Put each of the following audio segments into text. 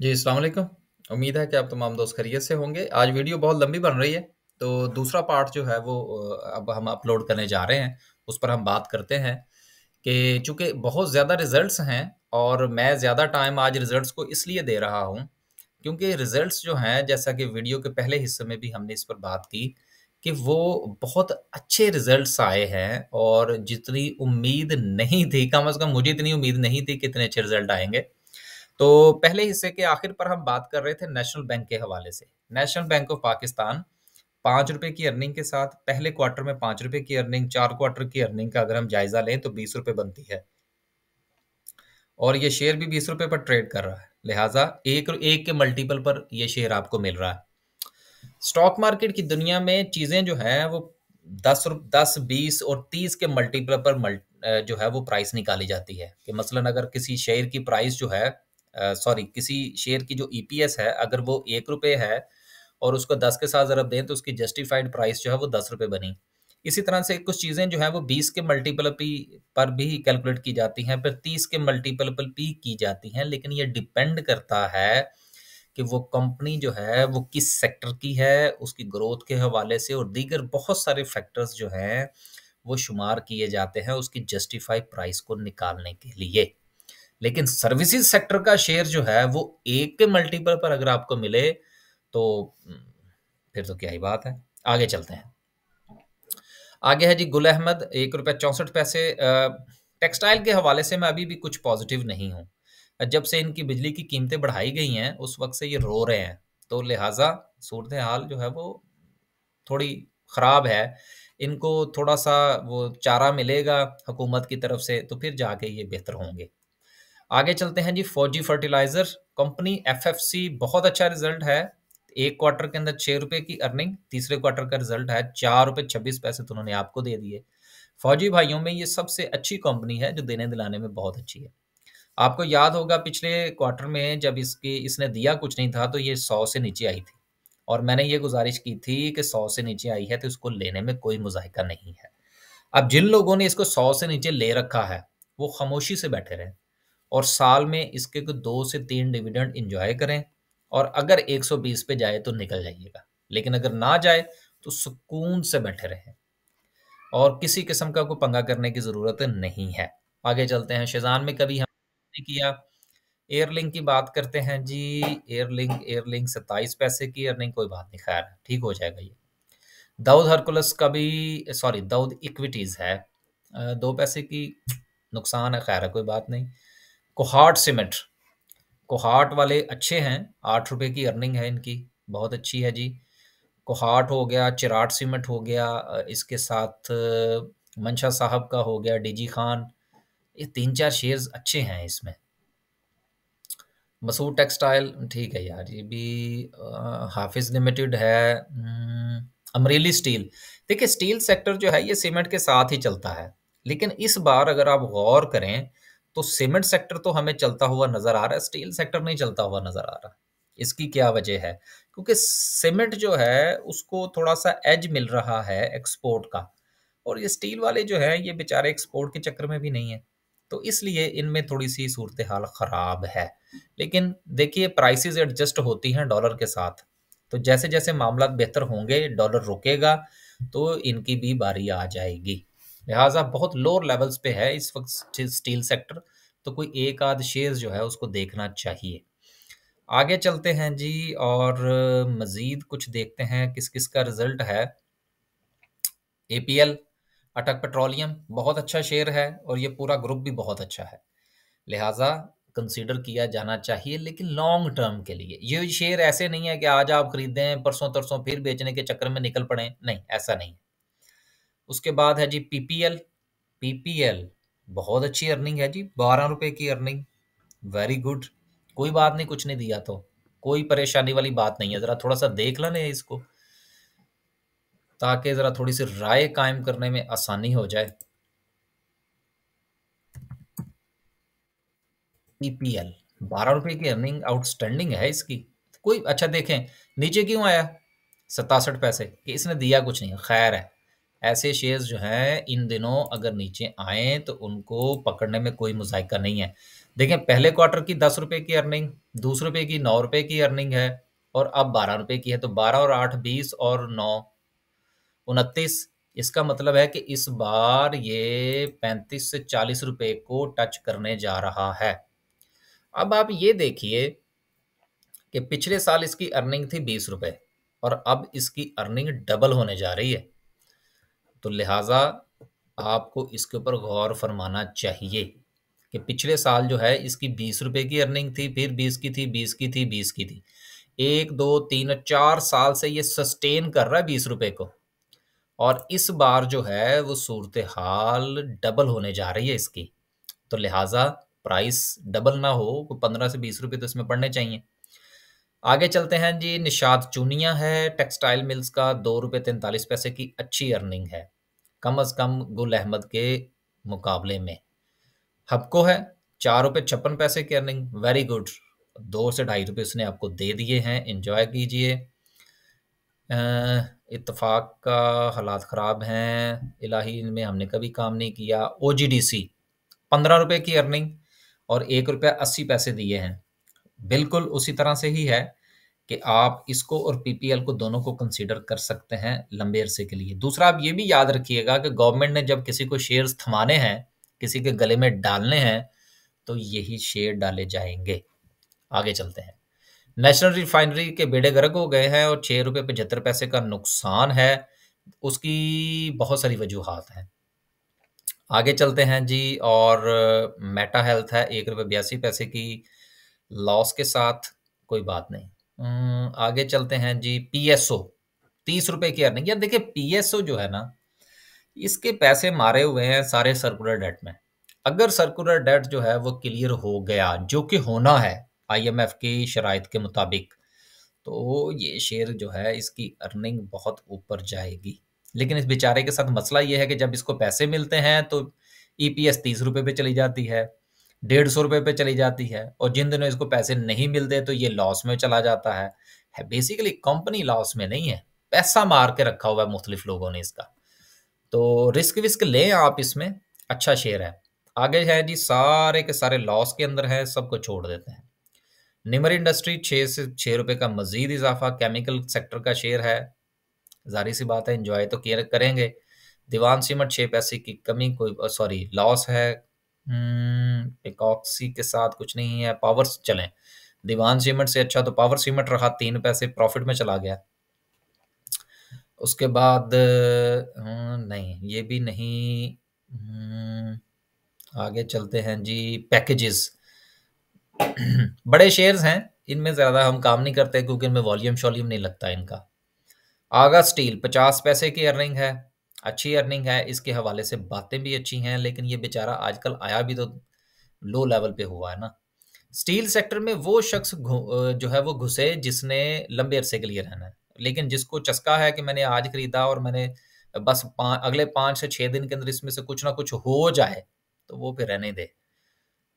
जी, अस्सलाम वालेकुम। उम्मीद है कि आप तमाम दोस्त खैरियत से होंगे। आज वीडियो बहुत लंबी बन रही है, तो दूसरा पार्ट जो है वो अब हम अपलोड करने जा रहे हैं। उस पर हम बात करते हैं कि चूँकि बहुत ज़्यादा रिज़ल्ट्स हैं और मैं ज़्यादा टाइम आज रिज़ल्ट्स को इसलिए दे रहा हूँ, क्योंकि रिज़ल्ट्स जो हैं जैसा कि वीडियो के पहले हिस्से में भी हमने इस पर बात की कि वो बहुत अच्छे रिज़ल्ट्स आए हैं और जितनी उम्मीद नहीं थी, कम से कम मुझे इतनी उम्मीद नहीं थी कि इतने अच्छे रिज़ल्ट आएँगे। तो पहले हिस्से के आखिर पर हम बात कर रहे थे नेशनल बैंक के हवाले से। नेशनल बैंक ऑफ पाकिस्तान ₹5 की अर्निंग के साथ पहले क्वार्टर में ₹5 की अर्निंग, 4 क्वार्टर की अर्निंग का अगर हम जायज़ा लें तो ₹20 बनती है और ये शेयर भी ₹20 पर ट्रेड कर रहा है। लिहाज़ा एक एक के मल्टीपल पर ये शेयर आपको मिल रहा है। स्टॉक मार्केट की दुनिया में चीज़ें जो हैं वो 10, 20 और 30 के मल्टीपल पर जो है वो प्राइस निकाली जाती है कि मसलन अगर किसी शेयर की प्राइस जो है सॉरी किसी शेयर की जो ईपीएस है अगर वो ₹1 है और उसको 10 के साथ ज़रब दें तो उसकी जस्टिफाइड प्राइस जो है वो ₹10 बनी। इसी तरह से कुछ चीज़ें जो हैं वो 20 के मल्टीपल पर भी कैलकुलेट की जाती हैं, फिर 30 के मल्टीपल पर भी की जाती हैं, लेकिन ये डिपेंड करता है कि वो कंपनी जो है वो किस सेक्टर की है, उसकी ग्रोथ के हवाले से और दीगर बहुत सारे फैक्टर्स जो हैं वो शुमार किए जाते हैं उसकी जस्टिफाई प्राइस को निकालने के लिए। लेकिन सर्विसेज सेक्टर का शेयर जो है वो एक के मल्टीपल पर अगर आपको मिले तो फिर तो क्या ही बात है। आगे चलते हैं। आगे है जी गुल अहमद ₹1.64। टेक्सटाइल के हवाले से मैं अभी भी कुछ पॉजिटिव नहीं हूँ। जब से इनकी बिजली की कीमतें बढ़ाई गई हैं उस वक्त से ये रो रहे हैं, तो लिहाजा सूरत हाल जो है वो थोड़ी ख़राब है। इनको थोड़ा सा वो चारा मिलेगा हुकूमत की तरफ से तो फिर जाके ये बेहतर होंगे। आगे चलते हैं जी फौजी फर्टिलाइज़र कंपनी एफएफसी बहुत अच्छा रिजल्ट है। एक क्वार्टर के अंदर ₹6 की अर्निंग, तीसरे क्वार्टर का रिजल्ट है ₹4.26 तो उन्होंने आपको दे दिए। फौजी भाइयों में ये सबसे अच्छी कंपनी है जो देने दिलाने में बहुत अच्छी है। आपको याद होगा पिछले क्वार्टर में जब इसने दिया कुछ नहीं था तो ये 100 से नीचे आई थी और मैंने ये गुजारिश की थी कि 100 से नीचे आई है तो इसको लेने में कोई मुज़ाहिका नहीं है। अब जिन लोगों ने इसको 100 से नीचे ले रखा है, वो खामोशी से बैठे रहें और साल में इसके को 2 से 3 डिविडेंड एन्जॉय करें और अगर 120 पे जाए तो निकल जाइएगा। लेकिन अगर ना जाए तो सुकून से बैठे रहें और किसी किस्म का कोई पंगा करने की ज़रूरत नहीं है। आगे चलते हैं, शेज़ान में कभी हमने किया। एयरलिंक की बात करते हैं जी। एयरलिंक 27 पैसे की अर्निंग, कोई बात नहीं, खैर ठीक हो जाएगा ये। दाऊद हरकुलस का भी सॉरी दाऊद इक्विटीज़ है 2 पैसे की, नुकसान है, खैर है कोई बात नहीं। कोहाट सीमेंट, कोहाट वाले अच्छे हैं, ₹8 की अर्निंग है इनकी, बहुत अच्छी है जी। कोहाट हो गया, चिराट सीमेंट हो गया, इसके साथ मंशा साहब का हो गया, डीजी खान, ये 3-4 शेयर्स अच्छे हैं इसमें। मसूद टेक्सटाइल ठीक है यार, ये भी हाफिज़ लिमिटेड है। अमरेली स्टील, देखिए स्टील सेक्टर जो है ये सीमेंट के साथ ही चलता है, लेकिन इस बार अगर आप गौर करें तो सीमेंट सेक्टर तो हमें चलता हुआ नज़र आ रहा है, स्टील सेक्टर नहीं चलता हुआ नज़र आ रहा। इसकी क्या वजह है? क्योंकि सीमेंट जो है उसको थोड़ा-सा एज मिल रहा है एक्सपोर्ट का और ये स्टील वाले जो हैं ये बेचारे एक्सपोर्ट के चक्कर में भी नहीं है। तो इसलिए इनमें थोड़ी-सी सूरत-ए-हाल ख़राब है। लेकिन देखिए प्राइसेज़ एडजस्ट होती हैं डॉलर के साथ। तो जैसे-जैसे मामलात बेहतर होंगे, डॉलर रुकेगा, तो इनकी भी बारी आ जाएगी। लिहाज़ा बहुत लोअर लेवल्स पे है इस वक़्त स्टील सेक्टर, तो कोई एक आध शेयर जो है उसको देखना चाहिए। आगे चलते हैं जी और मज़ीद कुछ देखते हैं किस-किस का रिज़ल्ट है। एपीएल, अटक पेट्रोलियम बहुत अच्छा शेयर है और ये पूरा ग्रुप भी बहुत अच्छा है। लिहाजा कंसीडर किया जाना चाहिए, लेकिन लॉन्ग टर्म के लिए। ये शेयर ऐसे नहीं है कि आज आप खरीदें, परसों-तरसों फिर बेचने के चक्कर में निकल पड़ें, नहीं, ऐसा नहीं। उसके बाद है जी पीपीएल। पीपीएल बहुत अच्छी अर्निंग है जी, ₹12 की अर्निंग, वेरी गुड। कोई बात नहीं, कुछ नहीं दिया तो, कोई परेशानी वाली बात नहीं है। ज़रा थोड़ा-सा देख लें इसको, ताकि ज़रा थोड़ी-सी राय कायम करने में आसानी हो जाए। पीपीएल ₹12 की अर्निंग आउटस्टैंडिंग है इसकी। कोई अच्छा देखें नीचे क्यों आया 67 पैसे कि इसने दिया कुछ नहीं, खैर है, ऐसे शेयर्स जो हैं इन दिनों अगर नीचे आए तो उनको पकड़ने में कोई मुज़ायका नहीं है। देखें, पहले क्वार्टर की 10 रुपए की अर्निंग, दूसरे रुपए की 9 रुपए की अर्निंग है और अब 12 रुपए की है। तो 12 और 8 20 और 9 29। इसका मतलब है कि इस बार ये 35 से 40 रुपए को टच करने जा रहा है। अब आप ये देखिए कि पिछले साल इसकी अर्निंग थी 20 रुपए और अब इसकी अर्निंग डबल होने जा रही है। तो लिहाजा आपको इसके ऊपर गौर फरमाना चाहिए कि पिछले साल जो है इसकी 20 रुपए की अर्निंग थी, फिर 20 की थी, 20 की थी, 20 की थी। 1 2 3 4 साल से ये सस्टेन कर रहा है 20 रुपए को और इस बार जो है वो सूरत हाल डबल होने जा रही है इसकी। तो लिहाजा प्राइस डबल ना हो, 15 से 20 रुपए तो इसमें पड़ने चाहिए। आगे चलते हैं जी। निशात चूनिया है टेक्सटाइल मिल्स का, 2 रुपए 43 पैसे की अच्छी अर्निंग है, कम अज कम गुल अहमद के मुकाबले में। हबको है 4 रुपए 56 पैसे की अर्निंग, वेरी गुड। 2 से 2.5 रुपए उसने आपको दे दिए हैं, एंजॉय कीजिए। इत्तेफाक का हालात ख़राब हैं, इलाही में हमने कभी काम नहीं किया। ओजीडीसी 15 रुपए की अर्निंग और 1 रुपया 80 पैसे दिए हैं। बिल्कुल उसी तरह से ही है कि आप इसको और पीपीएल को दोनों को कंसीडर कर सकते हैं लंबे अरसे के लिए। दूसरा, आप ये भी याद रखिएगा कि गवर्नमेंट ने जब किसी को शेयर्स थमाने हैं, किसी के गले में डालने हैं, तो यही शेयर डाले जाएंगे। आगे चलते हैं। नेशनल रिफाइनरी के बेड़े गर्क हो गए हैं और 6 रुपये 75 पैसे का नुकसान है। उसकी बहुत सारी वजूहात हैं। आगे चलते हैं जी। और मेटा हेल्थ है 1 रुपये 82 पैसे की लॉस के साथ, कोई बात नहीं। आगे चलते हैं जी। पीएसओ 30 रुपए की अर्निंग। यार देखिए, पीएसओ जो है ना, इसके पैसे मारे हुए हैं सारे सर्कुलर डेट में। अगर सर्कुलर डेट जो है वो क्लियर हो गया, जो कि होना है आईएमएफ की शराइत के मुताबिक, तो ये शेयर जो है इसकी अर्निंग बहुत ऊपर जाएगी। लेकिन इस बेचारे के साथ मसला ये है कि जब इसको पैसे मिलते हैं तो ईपीएस 30 रुपए पे चली जाती है, 150 रुपए पे चली जाती है, और जिन दिनों इसको पैसे नहीं मिलते तो ये लॉस में चला जाता है। बेसिकली कंपनी लॉस में नहीं है, पैसा मार के रखा हुआ है मुख्तलिफ लोगों ने इसका। तो रिस्क विस्क लें आप इसमें, अच्छा शेयर है। आगे है जी, सारे के सारे लॉस के अंदर है, सबको छोड़ देते हैं। निमर इंडस्ट्री 6 से 6 रुपए का मजीद इजाफा, केमिकल सेक्टर का शेयर है, जारी सी बात है एंजॉय तो केयर करेंगे। दीवान सीमेंट 6 पैसे की कमी, कोई सॉरी लॉस है। इकॉक्सी के साथ कुछ नहीं है। पावर चलें, दीवान सीमेंट से अच्छा तो पावर सीमेंट रहा, 3 पैसे प्रॉफिट में चला गया। उसके बाद नहीं, ये भी नहीं। आगे चलते हैं जी। पैकेजेस बड़े शेयर्स हैं, इनमें ज़्यादा हम काम नहीं करते क्योंकि इनमें वॉल्यूम शॉल्यूम नहीं लगता इनका। आगा स्टील 50 पैसे की अर्निंग है, अच्छी अर्निंग है, इसके हवाले से बातें भी अच्छी हैं, लेकिन ये बेचारा आजकल आया भी तो लो लेवल पे हुआ है ना। स्टील सेक्टर में वो शख्स जो है वो घुसे जिसने लंबे अरसे के लिए रहना है, लेकिन जिसको चस्का है कि मैंने आज खरीदा और मैंने बस अगले 5 से 6 दिन के अंदर इसमें से कुछ ना कुछ हो जाए, तो वो फिर रहने दे।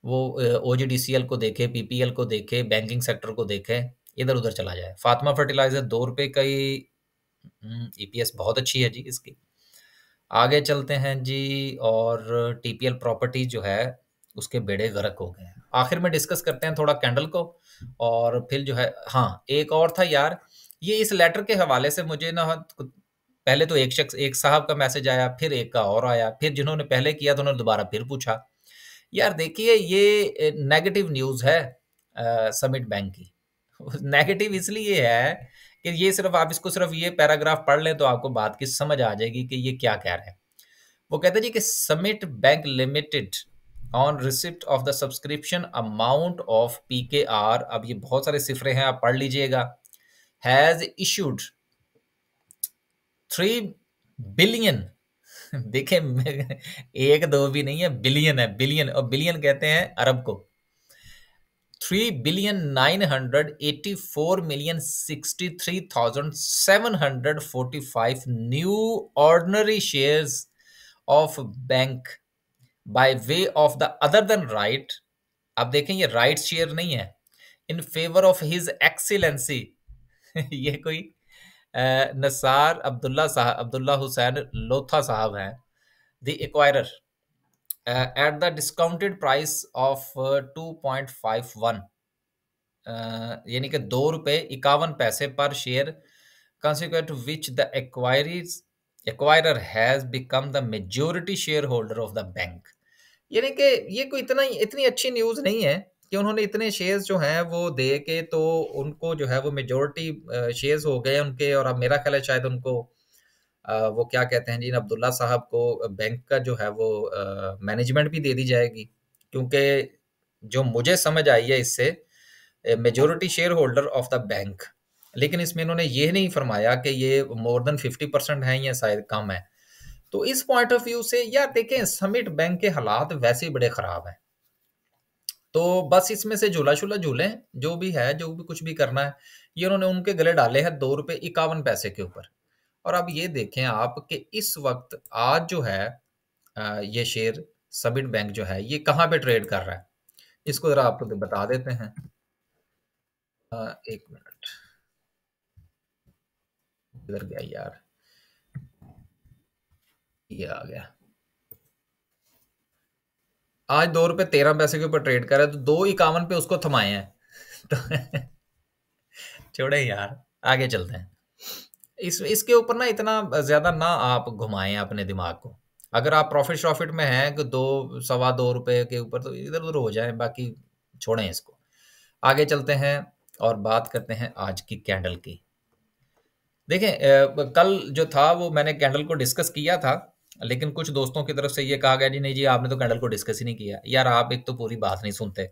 वो ओजीडीसीएल को देखे, पीपीएल को देखे, बैंकिंग सेक्टर को देखे, इधर उधर चला जाए। फातिमा फर्टिलाइजर 2 रुपए का ही ईपीएस बहुत अच्छी है जी इसकी। आगे चलते हैं जी। और टीपीएल प्रॉपर्टी जो है उसके बेड़े गर्क हो गए हैं। आखिर में डिस्कस करते हैं थोड़ा कैंडल को, और फिर जो है, हाँ एक और था यार, ये इस लेटर के हवाले से मुझे ना, पहले तो एक साहब का मैसेज आया, फिर एक का और आया, फिर जिन्होंने पहले किया तो उन्होंने दोबारा फिर पूछा। यार देखिए, ये नेगेटिव न्यूज़ है समिट बैंक की। नेगेटिव इसलिए है कि ये सिर्फ आप इसको सिर्फ ये पैराग्राफ पढ़ लें तो आपको बात की समझ आ जाएगी कि ये क्या कह रहे हैं। वो कहते हैं जी कि summit bank limited on receipt of the subscription amount of PKR, अब ये बहुत सारे सिफरे हैं, आप पढ़ लीजिएगा, हैज इशूड 3 बिलियन देखें, एक दो भी नहीं है, बिलियन है, बिलियन, और बिलियन कहते हैं अरब को। 3,984,063,745 new ordinary shares of bank by way of the other than right. अब देखें, ये राइट शेयर नहीं है, in favour of his excellency. ये कोई नसार अब्दुल्ला हुसैन लोथा साहब हैं, the acquirer, at the discounted price of 2.51, यानी कि 2 रुपये 51 पैसे पर share, consequent to which the acquirer has become the majority shareholder of the bank। यानी कि ये कोई इतनी अच्छी न्यूज़ नहीं है कि उन्होंने इतने शेयर्स जो हैं वो दे के तो उनको जो है वो मेजॉरिटी शेयर्स हो गए उनके, और अब मेरा ख्याल है शायद उनको वो क्या कहते हैं जी, अब्दुल्ला साहब को बैंक का जो है वो मैनेजमेंट भी दे दी जाएगी, क्योंकि जो मुझे समझ आई है इससे, majority share holder of the bank. लेकिन इसमें इन्होंने ये नहीं फरमाया कि ये मोर देन 50% है या शायद कम है। तो इस पॉइंट ऑफ व्यू से यार देखें, समिट बैंक के हालात वैसे ही बड़े खराब हैं। तो बस इसमें से झूला-शूला झूलें, जो भी है, जो भी कुछ भी करना है, ये उन्होंने उनके गले डाले हैं 2 रुपए 51 पैसे के ऊपर। और अब ये देखें आप कि इस वक़्त आज जो है ये शेयर समिट बैंक जो है, ये कहाँ पे ट्रेड कर रहा है? इसको ज़रा आपको बता देते हैं। 1 मिनट, किधर गया यार? ये आ गया। आज 2 रुपए 13 पैसे के ऊपर ट्रेड कर रहा है, तो 2.51 पे उसको थमाए हैं। तो छोड़े यार, आगे चलते हैं। इसके ऊपर ना इतना ज़्यादा ना आप घुमाएँ अपने दिमाग को। अगर आप प्रॉफ़िट-शॉफ़िट में हैं कि 2 सवा 2 रुपए के ऊपर, तो इधर-उधर हो जाएँ, बाकी छोड़ें इसको। आगे चलते हैं और बात करते हैं आज की कैंडल की। देखें, कल जो था वो मैंने कैंडल को डिस्कस किया था, लेकिन कुछ दोस्तों की तरफ से ये कहा गया जी नहीं जी, आपने तो कैंडल को डिस्कस ही नहीं किया। यार आप एक तो पूरी बात नहीं सुनते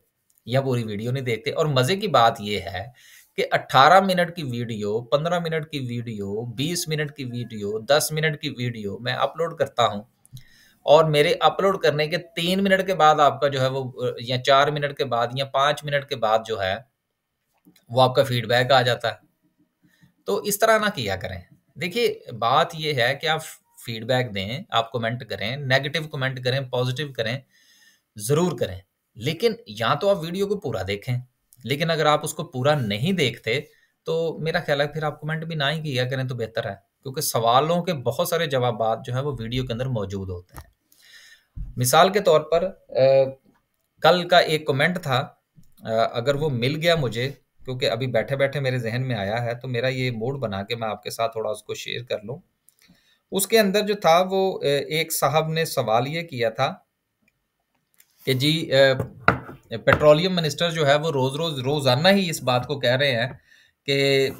या पूरी वीडियो नहीं देखते, और मज़े की बात ये है कि 18 मिनट की वीडियो, 15 मिनट की वीडियो, 20 मिनट की वीडियो, 10 मिनट की वीडियो मैं अपलोड करता हूँ, और मेरे अपलोड करने के 3 मिनट के बाद आपका जो है वो या 4 मिनट के बाद या 5 मिनट के बाद जो है वो आपका फीडबैक आ जाता है। तो इस तरह ना किया करें। देखिए, बात ये है कि आप फीडबैक दें, आप कमेंट करें, नेगेटिव कमेंट करें, पॉजिटिव करें, ज़रूर करें। लेकिन या तो आप वीडियो को पूरा देखें, लेकिन अगर आप उसको पूरा नहीं देखते, तो मेरा ख्याल है फिर आप कमेंट भी ना ही किया करें तो बेहतर है, क्योंकि सवालों के बहुत सारे जवाबात जो हैं वो वीडियो के अंदर मौजूद होते हैं। मिसाल के तौर पर कल का एक कमेंट था, अगर वो मिल गया मुझे, क्योंकि अभी बैठे-बैठे मेरे ज़हन में आया है, तो मेरा ये मूड बना कि मैं आपके साथ थोड़ा उसको शेयर कर लूँ। उसके अंदर जो था वो एक साहब ने सवाल ये किया था कि जी पेट्रोलियम मिनिस्टर जो है वो रोज़ाना ही इस बात को कह रहे हैं कि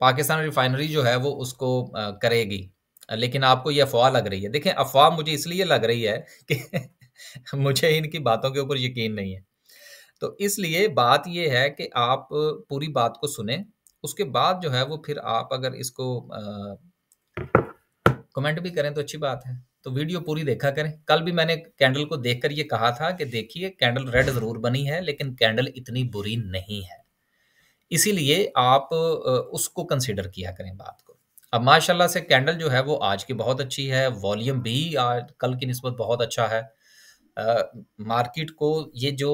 पाकिस्तान रिफाइनरी जो है वो उसको करेगी, लेकिन आपको ये अफ़वाह लग रही है। देखें, अफ़वाह मुझे इसलिए लग रही है कि मुझे इनकी बातों के ऊपर यकीन नहीं है। तो इसलिए बात ये है कि आप पूरी बात को सुनें, उसके बाद जो है वो फिर आप अगर इसको कमेंट भी करें तो अच्छी बात है। तो वीडियो पूरी देखा करें। कल भी मैंने कैंडल को देखकर ये कहा था कि देखिए, कैंडल रेड ज़रूर बनी है, लेकिन कैंडल इतनी बुरी नहीं है। इसीलिए आप उसको कंसीडर किया करें बात को। अब माशाल्लाह से कैंडल जो है वो आज की बहुत अच्छी है, वॉल्यूम भी आज कल की निस्बत बहुत अच्छा है। मार्केट को ये जो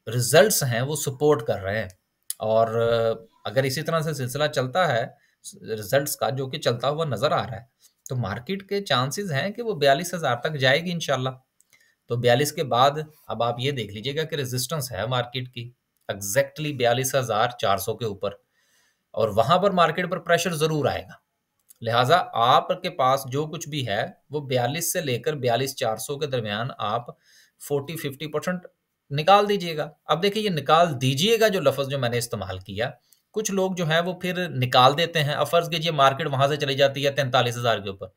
रिज़ल्ट्स हैं वो सपोर्ट कर रहे हैं, और अगर इसी तरह से सिलसिला चलता है रिज़ल्ट्स का, जो कि चलता हुआ नज़र आ रहा है, तो मार्केट के चांसेस हैं कि वो 42,000 तक जाएगी इंशाल्लाह। तो 42 के बाद अब आप ये देख लीजिएगा कि रेजिस्टेंस है मार्केट की एग्जैक्टली 42,400 के ऊपर, और वहां पर मार्केट पर प्रेशर जरूर आएगा। लिहाजा आपके पास जो कुछ भी है वो 42 से लेकर 42,400 के दरमियान आप 40-50% निकाल दीजिएगा। अब देखिए, ये निकाल दीजिएगा जो लफ्ज़ जो मैंने इस्तेमाल किया, कुछ लोग जो है वो फिर निकाल देते हैं। अब फर्ज कीजिए मार्केट वहां से चली जाती है 43,000 के ऊपर,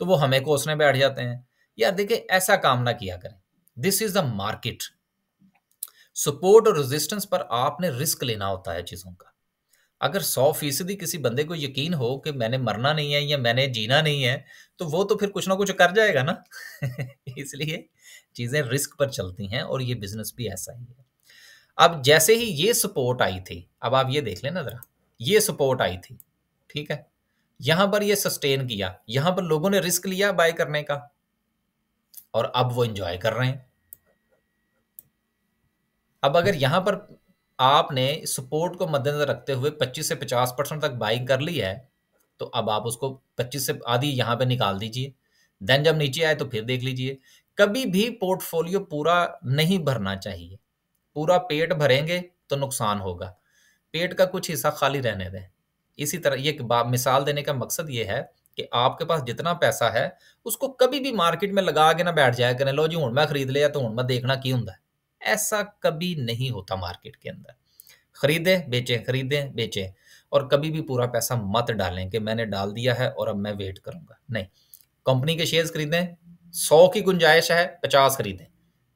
तो वो हमें कोसने बैठ जाते हैं। यार देखिए, ऐसा काम ना किया करें। This is the market. Support और रेजिस्टेंस पर आपने रिस्क लेना होता है चीज़ों का। अगर 100% किसी बंदे को यकीन हो कि मैंने मरना नहीं है या मैंने जीना नहीं है, तो वो तो फिर कुछ ना कुछ कर जाएगा ना। इसलिए चीज़ें रिस्क पर चलती हैं, और ये बिज़नेस भी ऐसा ही है। अब जैसे ही ये सपोर्ट आई थी, अब आप ये देख लेना ज़रा, ये सपोर्ट आई थी, ठीक है? यहाँ पर ये सस्टेन किया, यहाँ पर लोगों ने रिस्क लिया बाय करने का, और अब वो एन्जॉय कर रहे हैं। अब अगर यहाँ पर आपने सपोर्ट को मद्देनज़र रखते हुए 25 से 50% तक बाइंग कर ली है, तो अब आप उसको 25 से आधी यहाँ पे निकाल दीजिए। देन जब नीचे आए तो फिर देख लीजिए। कभी भी पोर्टफोलियो पूरा नहीं भरना चाहिए। पूरा पेट भरेंगे तो नुकसान होगा। पेट का कुछ हिस्सा खाली रहने दें। इसी तरह ये मिसाल देने का मकसद ये है कि आपके पास जितना पैसा है, उसको कभी भी मार्केट में लगा के ना बैठ जाया करें, लो जी हुण मैं खरीद लिया तो हुण मैं देखना की हुंदा है। ऐसा कभी नहीं होता मार्केट के अंदर। खरीदें, बेचें, खरीदें, बेचें और कभी भी पूरा पैसा मत डालें कि मैंने डाल दिया है और अब मैं वेट करूँगा। नहीं, कंपनी के शेयर्स खरीदें, 100 की गुंजाइश है, 50 खरीदें,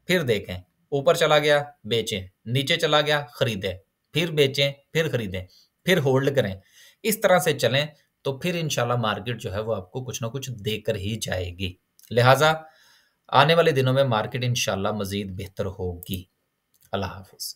फिर देखें, ऊपर चला गया, बेचें, नीचे चला गया, खरीदें, फिर बेचें, फिर खरीदें, फिर होल्ड करें। इस तरह से चलें, तो फिर इंशाल्लाह मार्केट जो है वो आपको कुछ ना कुछ देकर ही जाएगी। लिहाज़ा आने वाले दिनों में मार्केट इंशाल्लाह मज़ीद बेहतर होगी। अल्लाह हाफ़िज़।